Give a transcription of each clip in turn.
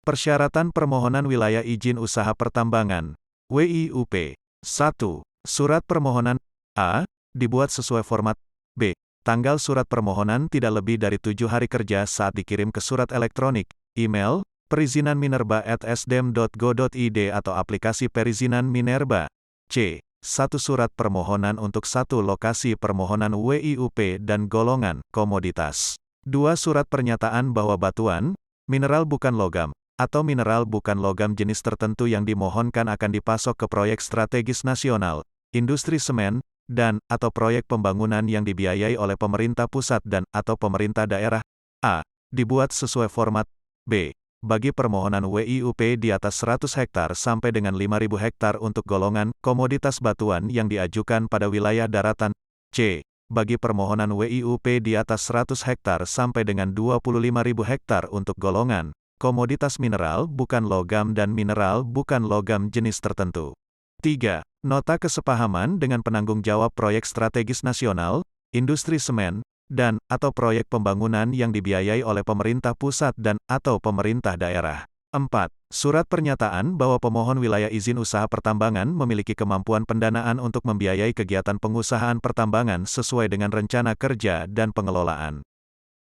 Persyaratan permohonan wilayah izin usaha pertambangan, WIUP. 1. Surat permohonan A. Dibuat sesuai format B. Tanggal surat permohonan tidak lebih dari 7 hari kerja saat dikirim ke surat elektronik, email, perizinan-minerba@sdm.go.id atau aplikasi perizinan Minerba. C. Satu surat permohonan untuk satu lokasi permohonan WIUP dan golongan komoditas. 2 surat pernyataan bahwa batuan, mineral bukan logam, atau mineral bukan logam jenis tertentu yang dimohonkan akan dipasok ke proyek strategis nasional, industri semen, dan atau proyek pembangunan yang dibiayai oleh pemerintah pusat dan atau pemerintah daerah. A. Dibuat sesuai format B. Bagi permohonan WIUP di atas 100 hektar sampai dengan 5.000 hektar untuk golongan komoditas batuan yang diajukan pada wilayah daratan. C. Bagi permohonan WIUP di atas 100 hektar sampai dengan 25.000 hektar untuk golongan komoditas mineral bukan logam dan mineral bukan logam jenis tertentu. 3. Nota kesepahaman dengan penanggung jawab proyek strategis nasional, industri semen, dan atau proyek pembangunan yang dibiayai oleh pemerintah pusat dan atau pemerintah daerah. 4. Surat pernyataan bahwa pemohon wilayah izin usaha pertambangan memiliki kemampuan pendanaan untuk membiayai kegiatan pengusahaan pertambangan sesuai dengan rencana kerja dan pengelolaan.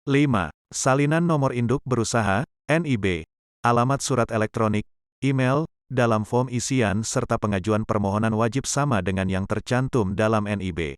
5. Salinan nomor induk berusaha, NIB, alamat surat elektronik, email, dalam form isian serta pengajuan permohonan wajib sama dengan yang tercantum dalam NIB.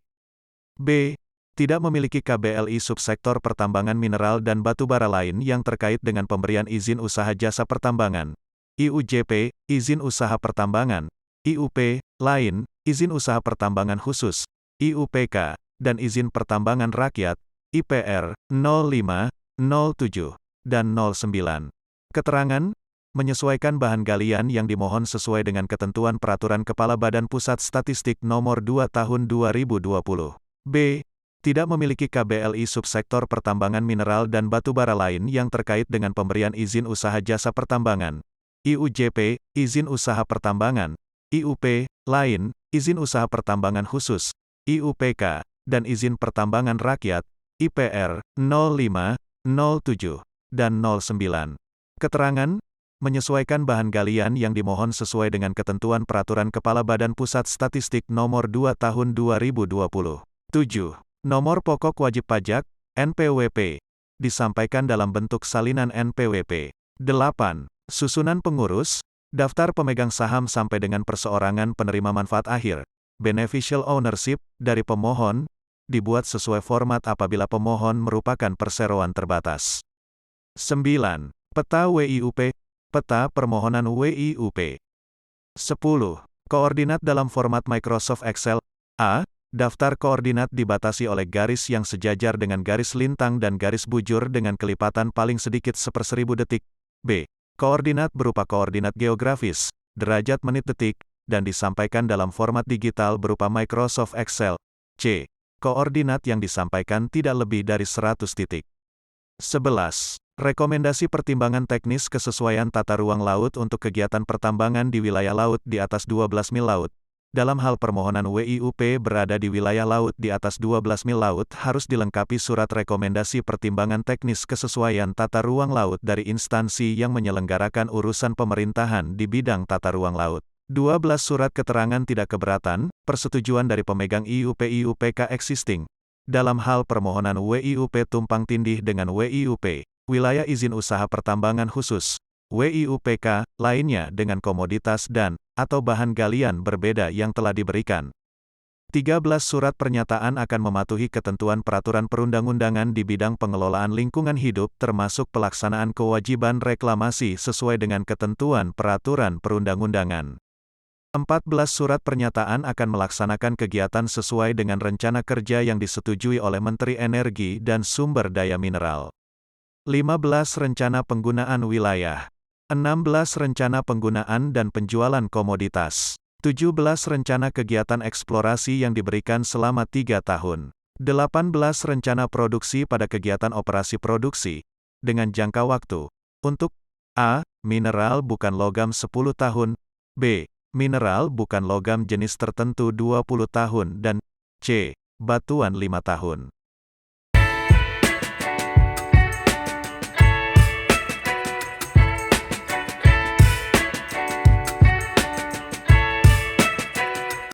B. Tidak memiliki KBLI subsektor pertambangan mineral dan batubara lain yang terkait dengan pemberian izin usaha jasa pertambangan, IUJP, izin usaha pertambangan, IUP, lain, izin usaha pertambangan khusus, IUPK, dan izin pertambangan rakyat, IPR, 05, 07, dan 09. Keterangan, menyesuaikan bahan galian yang dimohon sesuai dengan ketentuan Peraturan Kepala Badan Pusat Statistik Nomor 2 Tahun 2020. B. Tidak memiliki KBLI subsektor pertambangan mineral dan batubara lain yang terkait dengan pemberian izin usaha jasa pertambangan, IUJP, izin usaha pertambangan, IUP, lain, izin usaha pertambangan khusus, IUPK, dan izin pertambangan rakyat, IPR, 05, 07, dan 09. Keterangan, menyesuaikan bahan galian yang dimohon sesuai dengan ketentuan Peraturan Kepala Badan Pusat Statistik Nomor 2 Tahun 2020. 7. Nomor pokok wajib pajak, NPWP, disampaikan dalam bentuk salinan NPWP. 8. Susunan pengurus, daftar pemegang saham sampai dengan perseorangan penerima manfaat akhir, beneficial ownership, dari pemohon, dibuat sesuai format apabila pemohon merupakan perseroan terbatas. 9. Peta WIUP, peta permohonan WIUP. 10. Koordinat dalam format Microsoft Excel. A. Daftar koordinat dibatasi oleh garis yang sejajar dengan garis lintang dan garis bujur dengan kelipatan paling sedikit 1/1000 detik. B. Koordinat berupa koordinat geografis, derajat menit detik, dan disampaikan dalam format digital berupa Microsoft Excel. C. Koordinat yang disampaikan tidak lebih dari 100 titik. 11. Rekomendasi pertimbangan teknis kesesuaian tata ruang laut untuk kegiatan pertambangan di wilayah laut di atas 12 mil laut. Dalam hal permohonan WIUP berada di wilayah laut di atas 12 mil laut harus dilengkapi surat rekomendasi pertimbangan teknis kesesuaian tata ruang laut dari instansi yang menyelenggarakan urusan pemerintahan di bidang tata ruang laut. 12 surat keterangan tidak keberatan, persetujuan dari pemegang IUP-IUPK existing. Dalam hal permohonan WIUP tumpang tindih dengan WIUP, wilayah izin usaha pertambangan khusus, WIUPK, lainnya dengan komoditas dan atau bahan galian berbeda yang telah diberikan. 13 surat pernyataan akan mematuhi ketentuan peraturan perundang-undangan di bidang pengelolaan lingkungan hidup termasuk pelaksanaan kewajiban reklamasi sesuai dengan ketentuan peraturan perundang-undangan. 14 surat pernyataan akan melaksanakan kegiatan sesuai dengan rencana kerja yang disetujui oleh Menteri Energi dan Sumber Daya Mineral. 15 rencana penggunaan wilayah. 16 rencana penggunaan dan penjualan komoditas. 17 rencana kegiatan eksplorasi yang diberikan selama 3 tahun. 18 rencana produksi pada kegiatan operasi produksi, dengan jangka waktu, untuk A. Mineral bukan logam 10 tahun, B. Mineral bukan logam jenis tertentu 20 tahun dan C. Batuan 5 tahun.